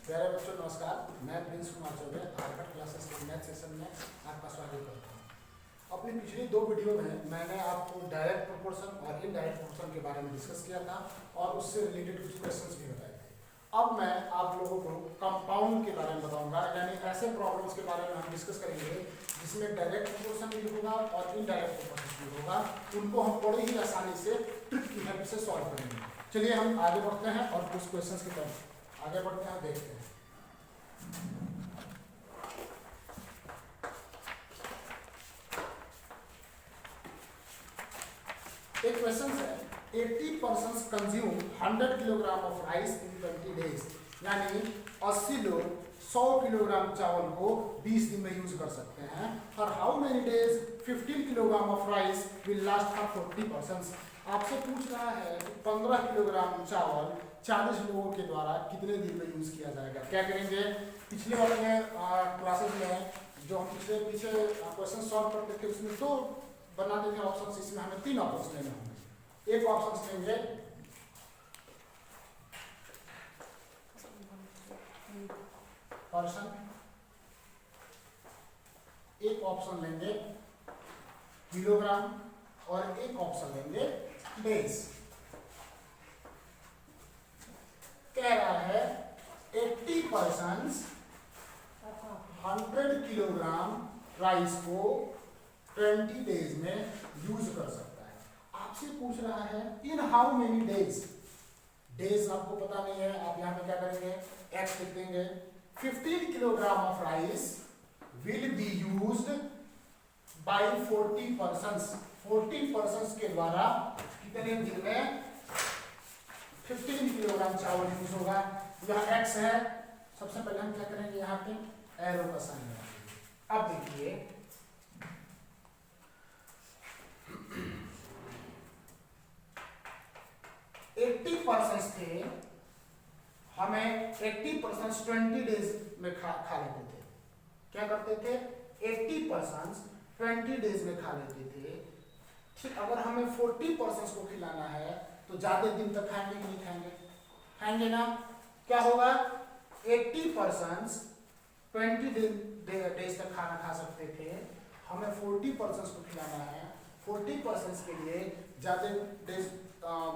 प्यारे बच्चों नमस्कार, मैं प्रिंस कुमार चौबे आर्कट क्लासेस के मैथ सेशन में आपका स्वागत करता हूँ। अपनी पिछली दो वीडियो में मैंने आपको डायरेक्ट प्रोपोर्शन और इनडायरेक्ट प्रोपोर्शन के बारे में डिस्कस किया था और उससे रिलेटेड कुछ क्वेश्चंस भी बताए थे। अब मैं आप लोगों को कंपाउंड के बारे में बताऊंगा, यानी ऐसे प्रॉब्लम्स के बारे में हम डिस्कस करेंगे जिसमें डायरेक्ट प्रोपोर्शन भी होगा और इनडायरेक्ट प्रोपोर्शन भी होगा। उनको हम बड़े ही आसानी से ट्रिक की हेल्प से सॉल्व करेंगे। चलिए हम आगे बढ़ते हैं और कुछ क्वेश्चंस की तरफ आगे बढ़ते हैं, देखते हैं। एक क्वेश्चन है 80 persons consume 100 kilogram of rice in 20 days, यानी 80 लोग 100 किलोग्राम चावल को 20 दिन में यूज कर सकते हैं। For how many days 15 kilogram of rice will last for 40 persons। आपसे पूछ रहा है कि 15 किलोग्राम चावल 40 लोगों के द्वारा कितने दिन में यूज किया जाएगा। क्या करेंगे, पिछले वाले क्लासेस में जो हम पीछे क्वेश्चन सॉल्व करते थे उसमें तो बनाते थे ऑप्शन, इसमें हमें 3 ऑप्शन लेने होंगे। एक ऑप्शन लेंगे पर्सन, एक ऑप्शन लेंगे किलोग्राम और एक ऑप्शन लेंगे डेज। कह रहा है 80 persons 100 किलोग्राम राइस को 20 डेज में यूज कर सकता है। आपसे पूछ रहा है in how many days. Days आपको पता नहीं है, आप यहाँ पे क्या करेंगे, एक्स लिख देंगे। 15 kilogram of rice will be used by 40 persons। 40 persons के द्वारा कितने दिन में 15 किलोग्राम चावल यूज होगा। यहाँ एक्स है, सबसे पहले हम क्या करेंगे, यहाँ पे एरो का साइन लगाएंगे। अब देखिए 80 persons थे, हमें 80 persons 20 डेज में खा लेते थे। क्या करते थे, 80 persons 20 डेज में खा लेते थे। ठीक, अगर हमें 40 persons को खिलाना है तो ज्यादा दिन तक खाएंगे कि नहीं खाएंगे, खाएंगे ना। क्या होगा, 80 persons 20 डेज तक खाना खा सकते थे, हमें 40 persons को खिलाना है। 40 persons के लिए ज्यादा डेज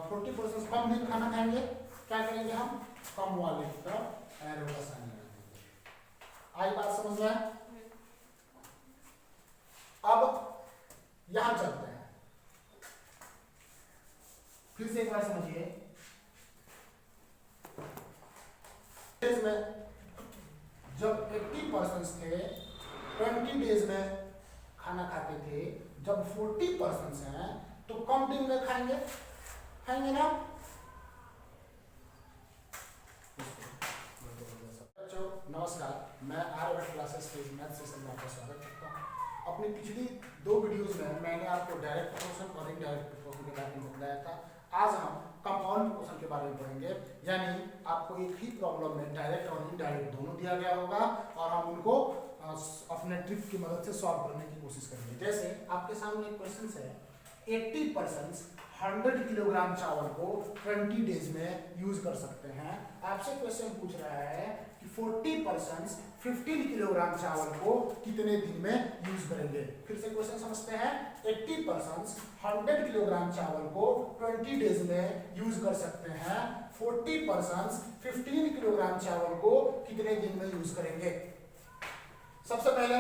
40 persons कम दिन खाना खाएंगे। क्या करेंगे, हम कम वाले की तरफ एरो का साइन लगाएंगे। आई बात समझ में? अब यहां चलते हैं, फिर से एक बार समझिए। में जब 80 persons थे 20 डेज में खाना खाते थे, जब 40 persons हैं तो कम दिन में खाएंगे ना। बच्चों नमस्कार, मैं आर्कट क्लासेस के मैथ सेशन में आपका स्वागत करता हूँ। अपनी पिछली दो वीडियोस में मैंने आपको डायरेक्ट प्रोपोर्शन और इनडायरेक्ट प्रोपोर्शन के बारे में बताया था। आज हम कंपाउंड प्रोपोर्शन के बारे में पढ़ेंगे, यानी आपको एक ही प्रॉब्लम में डायरेक्ट और इनडायरेक्ट दोनों दिया गया होगा और हम उनको अपने ट्रिक की मदद से सॉल्व करने की कोशिश करेंगे। जैसे आपके सामने एक क्वेश्चन है, 80 persons 100 किलोग्राम चावल को 20 डेज में यूज कर सकते हैं। आपसे क्वेश्चन पूछ रहा है कि 40 persons 15 किलोग्राम चावल को कितने दिन में यूज करेंगे। फिर से क्वेश्चन समझते हैं। 80 persons 100 किलोग्राम चावल को 20 डेज में यूज कर सकते हैं। 40 persons 15 किलोग्राम चावल को कितने दिन में यूज करेंगे। सबसे पहले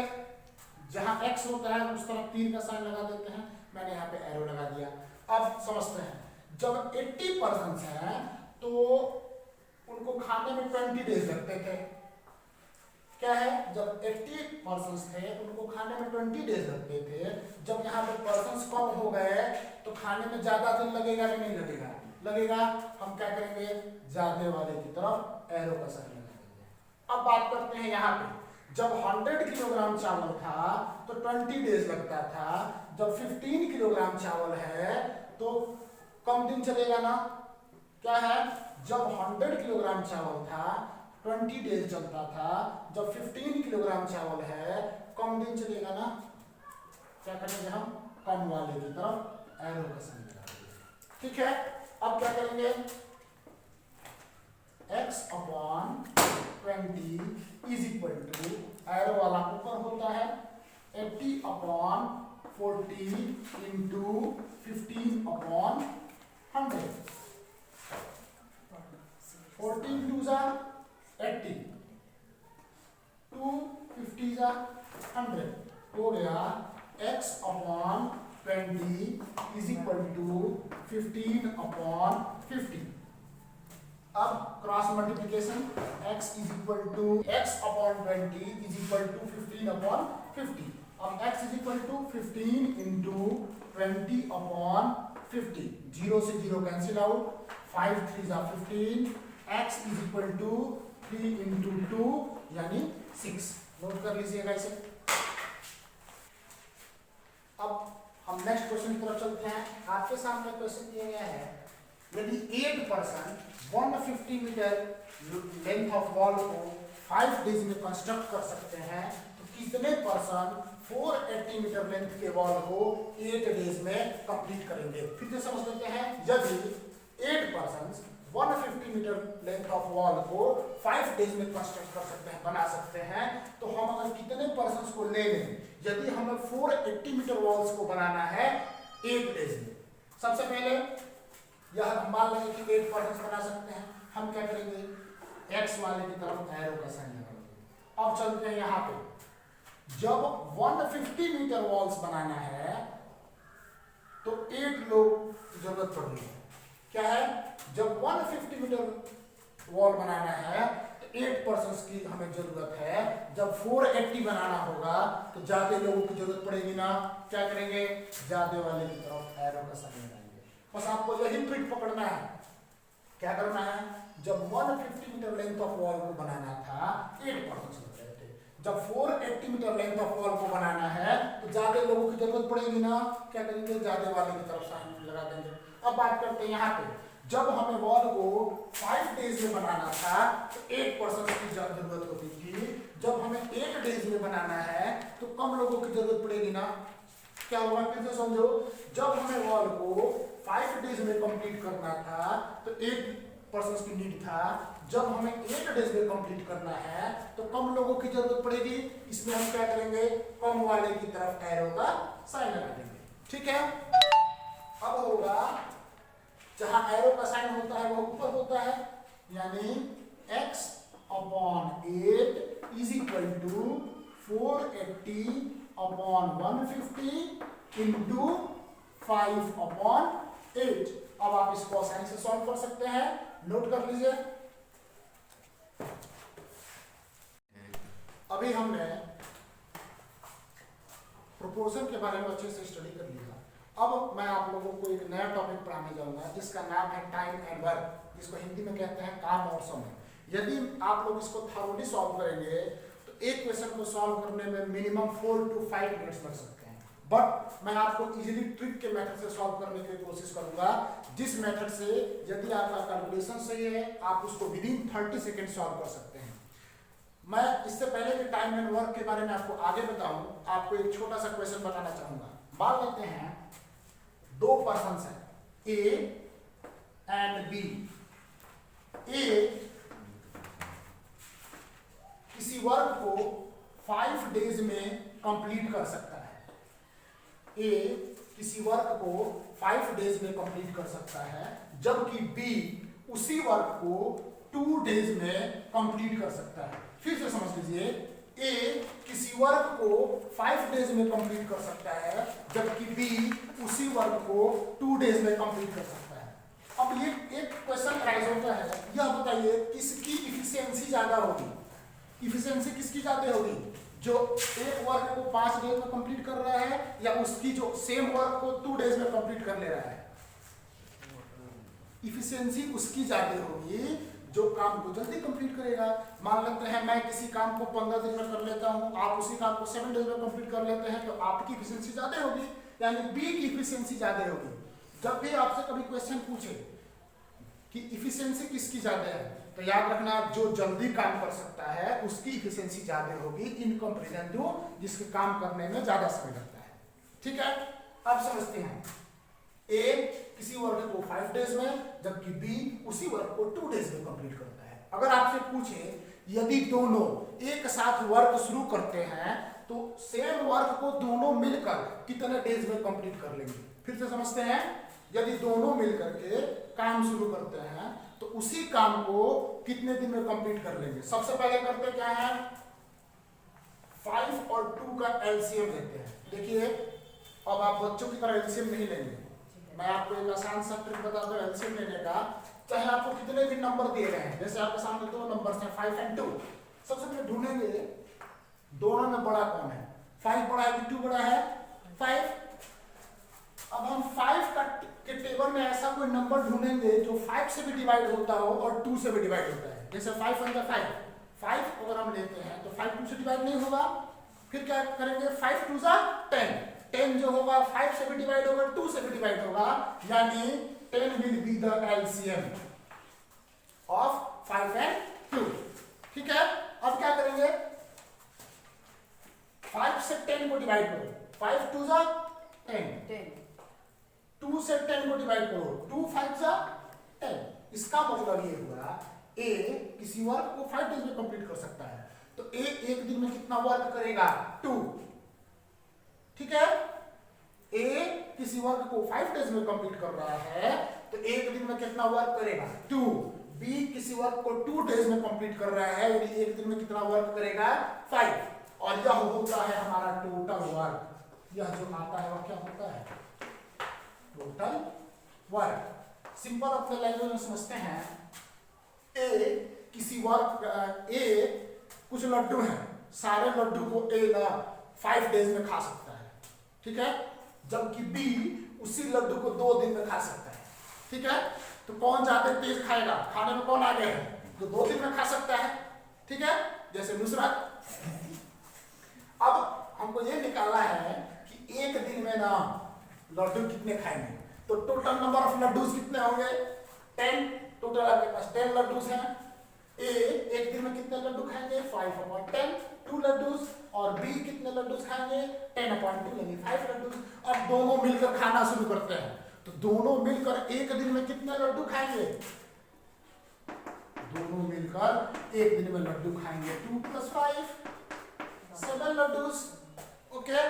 जहां x होता है उस तरफ तीर का साइन लगा देते हैं, मैंने यहाँ पे एरो लगा दिया। अब समझते हैं, जब 80 persons हैं तो उनको खाने में 20 डेज लगते थे। क्या है, जब 80 persons थे उनको खाने में 20 डेज लगते थे। जब यहाँ पे persons कम हो गए तो खाने में ज्यादा दिन लगेगा कि नहीं लगेगा, लगेगा। हम क्या करेंगे, ज्यादा वाले की तरफ एरो का साइन लगाएंगे। अब बात करते हैं यहाँ पे, जब 100 किलोग्राम चावल था तो 20 डेज लगता था। जब 15 किलोग्राम चावल है तो कम दिन चलेगा ना। क्या है, जब 100 किलोग्राम चावल था 20 डेज चलता था, जब 15 किलोग्राम चावल है कम दिन चलेगा ना। क्या करेंगे, हम कम वाले की तरफ एरो का साइन लगाएंगे। ठीक है, अब क्या करेंगे, x/20 20 is equal to, arrow वाला ऊपर होता है, 80/40 इंटू 15/100। 14 2 जा 80, 2 50 जा 100, हो गया x/20 इज इक्वल टू 15/50। अब cross multiplication, x is equal to x/20 is equal to 15/50। अब x is equal to 15 into 20/50, 0 से 0 कैंसिल आउट, 5 3 जा 15, x is equal to 3 into 2 यानी 6। नोट कर लीजिएगा इसे। अब हम नेक्स्ट क्वेश्चन की तरफ चलते हैं। आपके सामने क्वेश्चन दिया गया है, यदि 8 person 150 metre length of wall को 5 डेज में कंस्ट्रक्ट कर सकते हैं, तो कितने पर्सन 480 मीटर लेंथ के वॉल को 8 डेज में कंप्लीट करेंगे? फिर से समझ लेते हैं। यदि 8 person 150 metre length of wall को 5 डेज में कंस्ट्रक्ट कर सकते हैं, बना सकते हैं, तो हम अगर कितने पर्सन को ले लें यदि हमें 480 मीटर वॉल्स को बनाना है 8 डेज में? सबसे पहले यह हम मान लेंगे कि 8 पर्सन बना सकते हैं। हम क्या करेंगे, एक्स वाले की तरफ एरो का साइन लगाएंगे। अब चलते हैं यहाँ पे, जब 150 मीटर वॉल्स बनाना है तो 8 लोग की जरूरत पड़ रही है। क्या है, जब 150 मीटर वॉल बनाना है तो 8 पर्सन की हमें जरूरत है। जब 480 बनाना होगा तो ज्यादा लोगों की जरूरत पड़ेगी ना, क्या करेंगे, ज्यादा वाले की तरफ एरो का साइन लगाएंगे। बस आपको यही ट्रिक पकड़ना है। क्या करना है, जब 150 मीटर लेंथ ऑफ वॉल को बनाना था 8 पर्सन लग रहे थे, जब 480 मीटर लेंथ ऑफ वॉल को बनाना है तो ज्यादा लोगों की जरूरत पड़ेगी ना, क्या करेंगे, ज्यादा वाले की तरफ साइन लगा देंगे। अब बात करते हैं यहाँ पे, जब हमें वॉल को 5 डेज में बनाना था तो 8 पर्सन की जरूरत होती थी। जब हमें 8 डेज में बनाना है तो कम लोगों की जरूरत पड़ेगी ना। क्या होगा, फिर से समझो, जब हमें वॉल को 5 डेज में कंप्लीट करना था तो 8 पर्सन की नीड था। जब हमें 8 डेज में कंप्लीट करना है तो कम लोगों की जरूरत पड़ेगी। इसमें हम क्या करेंगे, कम वाले की तरफ एरो का साइन लगा देंगे। ठीक है। अब होगा, जहां एरो का साइन होता है वो ऊपर होता है, यानी x/8 is equal to 480/150 into 5/8। अब आप इसको आसानी से सॉल्व कर सकते हैं। नोट कर लीजिए। अभी हमने प्रोपोर्शन के बारे में अच्छे से स्टडी कर लिया। अब मैं आप लोगों को एक नया टॉपिक पढ़ाने जाऊंगा जिसका नाम है टाइम एंड वर्क, जिसको हिंदी में कहते हैं काम और समय। यदि आप लोग इसको थॉरोली सॉल्व करेंगे तो एक क्वेश्चन को सॉल्व करने में मिनिमम 4 to 5 मिनट्स लग सकते हैं, बट मैं आपको इजीली ट्रिक के मेथड से सॉल्व करने की कोशिश करूंगा, जिस मेथड से यदि आपका कैलकुलेशन सही है आप उसको विदिन 30 सेकेंड सॉल्व कर सकते हैं। मैं इससे पहले कि टाइम एंड वर्क के बारे में आपको आगे बताऊं, आपको एक छोटा सा क्वेश्चन बताना चाहूंगा। मान लेते हैं 2 पर्सन हैं, ए एंड बी। ए किसी वर्क को 5 डेज में कंप्लीट कर सकता है। ए किसी वर्क को 5 डेज में कंप्लीट कर सकता है, जबकि बी उसी वर्क को 2 डेज में कंप्लीट कर सकता है। फिर से समझ लीजिए, ए किसी वर्क को 5 डेज में कंप्लीट कर सकता है, जबकि बी उसी वर्क को 2 डेज में कंप्लीट कर सकता है। अब ये एक क्वेश्चन राइज होता है, यह बताइए किसकी इफिशियंसी ज्यादा होगी। इफिशियंसी किसकी ज्यादा होगी, जो एक वर्क को 5 डेज में कंप्लीट कर रहा है या उसकी जो सेम वर्क को 2 डेज में कंप्लीट कर ले रहा है। इफिशियंसी उसकी ज्यादा होगी जो काम को जल्दी कंप्लीट करेगा। मान लेते हैं मैं किसी काम को 15 दिन में कर लेता हूं, आप उसी काम को 7 डेज में कंप्लीट कर लेते हैं, तो आपकी इफिशियंसी ज्यादा होगी, यानी बी की इफिशियंसी ज्यादा होगी। जब भी आपसे कभी क्वेश्चन पूछे कि इफिशियंसी किसकी ज्यादा है, तो याद रखना जो जल्दी काम कर सकता है उसकी इफिशियंसी ज्यादा होगी इन कंपैरिजन टू जिसके काम करने में ज्यादा समय लगता है। ठीक है, अब समझते हैं। ए किसी वर्क को 5 डेज में, जबकि बी उसी वर्क को 2 डेज में कंप्लीट करता है। अगर आपसे पूछे यदि दोनों एक साथ वर्क शुरू करते हैं तो सेम वर्क को दोनों मिलकर कितने डेज में कंप्लीट कर लेंगे। फिर से समझते हैं, यदि दोनों मिलकर के काम शुरू करते हैं तो उसी काम को कितने दिन में कंप्लीट कर लेंगे। सबसे पहले करते क्या है, 5 और 2 का एलसीएम लेते हैं। देखिए अब आप बच्चों की तरह एलसीएम नहीं लेंगे, मैं आपको एक आसान सा ट्रिक बताता हूँ एलसीएम लेने का। चाहे आपको कितने भी नंबर दिए गए हैं, जैसे आपके सामने दो नंबर्स हैं 5 और 2, सबसे पहले ढूंढेंगे दोनों में बड़ा कौन है। 5 बड़ा है कि 2 बड़ा है? 5। अब हम 5 के टेबल में ऐसा कोई नंबर ढूंढेंगे जो 5 से भी डिवाइड होता हो और 2 से भी डिवाइड होता है। जैसे 5 × 5 अगर हम लेते हैं तो 5 2 से डिवाइड नहीं होगा, फिर क्या करेंगे 5 2 10, 10 जो होगा 5 से भी डिवाइड होगा 2 से भी डिवाइड होगा, यानी 10 will be the LCM of 5 and 2। ठीक है, अब क्या करेंगे 5 से 10 को डिवाइड करो, 5 2 10, 2 से 10 को डिवाइड करो, 2 5 10। इसका मतलब ये हुआ ए किसी वर्क को 5 डेज में कंप्लीट कर सकता है, तो ए एक दिन में कितना वर्क करेगा 2। ठीक है, ए किसी वर्क को 5 डेज में कंप्लीट कर रहा है तो एक दिन में कितना वर्क करेगा 2। बी किसी वर्क को 2 डेज में कंप्लीट कर रहा है, यानी एक दिन में कितना वर्क करेगा 5। और यह होता है हमारा टोटल वर्क। यह जो आता है वह क्या होता है टोटल वर्क। सिंपल अपने लैंग्वेज में समझते हैं, ए किसी वर्क ए कुछ लड्डू हैं, सारे लड्डू को ए ना 5 डेज में खा सकता है। ठीक है, जबकि बी उसी लड्डू को 2 दिन में खा सकता है। ठीक है, तो कौन ज्यादा तेज खाएगा, खाने में कौन आगे है, जो 2 दिन में खा सकता है। ठीक है, जैसे नुसरत। अब हमको ये निकालना है कि एक दिन में ना लड्डू कितने खाएंगे, तो टोटल नंबर ऑफ लड्डूज कितने होंगे 10। टोटल आपके पास 10 लड्डूज हैं। ए एक दिन में कितने लड्डू खाएंगे 5/10 2 लड्डूज, और बी कितने लड्डूज खाएंगे 10/2 यानी 5 लड्डूज। अब दोनों मिलकर खाना शुरू करते हैं, तो दोनों मिलकर एक दिन में कितने लड्डू खाएंगे, दोनों मिलकर एक दिन में लड्डू खाएंगे 2 + 5 7 लड्डूज। ओके,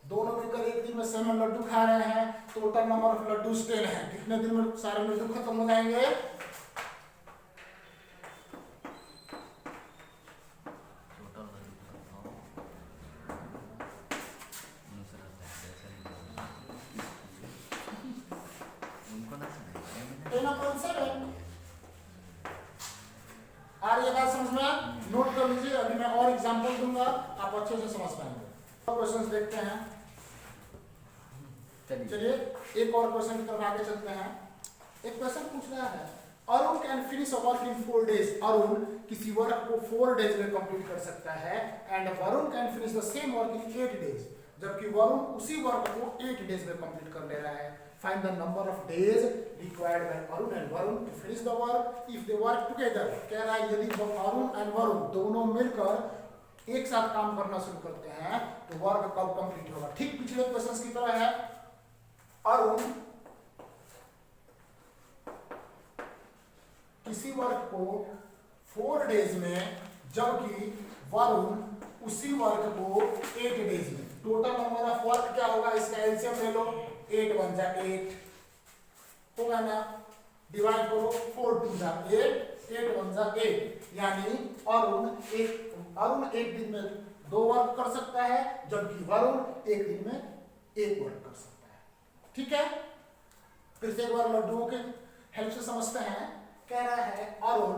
दोनों मिलकर एक दिन में 7 लड्डू खा रहे हैं, टोटल नंबर ऑफ लड्डूज 10 है। कितने दिन में सारे लड्डू खत्म हो जाएंगे, ये बात समझ में नोट कर लीजिए। अभी मैं और एग्जांपल दूंगा, आप अच्छे से समझ पाएंगे। क्वेश्चंस देखते हैं, चलिए एक और क्वेश्चन की तरफ आगे चलते हैं। एक क्वेश्चन पूछ रहा है, Arun can finish a work in 4 days. Arun किसी वर्क को 4 डेज में कंप्लीट कर सकता है, and Varun can finish the same work in 8 days. जबकि वरुण उसी वर्क को 8 डेज में कंप्लीट कर ले रहा है। Find the number of days required by Arun and Varun to finish the work if they work together. कह रहा है यदि अरुण एंड वरुण दोनों मिलकर एक साथ काम करना शुरू करते हैं तो वर्क कब कंप्लीट होगा। ठीक पिछले क्वेश्चंस की तरह है, अरुण किसी वर्क को 4 डेज में, जबकि वरुण उसी वर्क को 8 डेज में। टोटल नंबर ऑफ वर्क क्या होगा, इसका एलसीएम ले लो, 8 × 1 = 8 होगा ना, डिवाइड करो 4 × 2 = 8 8 × 1 = 8, यानी अरुण एक दिन में 2 वर्क कर सकता है, जबकि वरुण एक दिन में 1 वर्क कर सकता है। ठीक है, फिर से एक बार लड्डुओं के हेल्प से समझते हैं। कह रहा है अरुण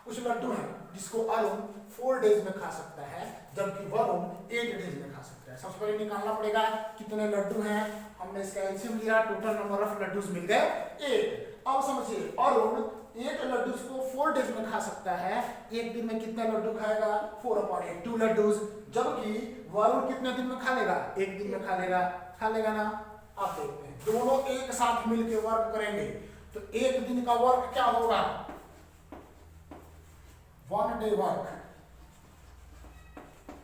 कुछ लड्डू हैं जिसको अरुण 4 डेज में खा सकता है, जबकि वरुण 8 डेज में खा सकता है। सबसे पहले निकालना पड़ेगा कितने लड्डू हैं, हमने इसका एलसीएम लिया, टोटल नंबर ऑफ लड्डूज मिल गए 8। अब समझिए अरुण 8 लड्डूज को 4 डेज में खा सकता है, एक दिन में कितने लड्डू खाएगा 4/8 2 लड्डूज, जबकि वरुण कितने दिन में खा लेगा, एक दिन में खा लेगा ना। आप देखते हैं दोनों एक साथ मिलकर वर्क करेंगे तो एक दिन का वर्क क्या होगा 1 डे वर्क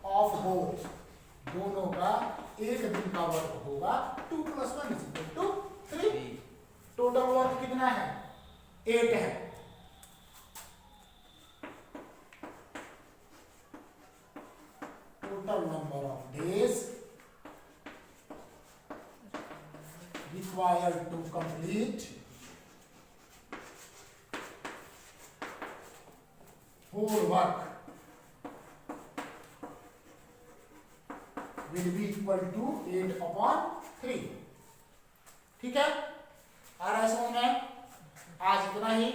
ऑफ बोथ, दोनों का एक दिन का वर्क होगा 2 + 1 = 3। टोटल वर्क कितना है 8 है। total number of days required to complete whole work will be equal to 8/3। ठीक है, आ रहा है समझ में? आज इतना ही।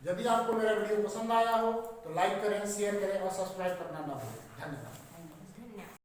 यदि आपको मेरा वीडियो पसंद आया हो तो लाइक करें, शेयर करें और सब्सक्राइब करना ना भूलें। धन्यवाद।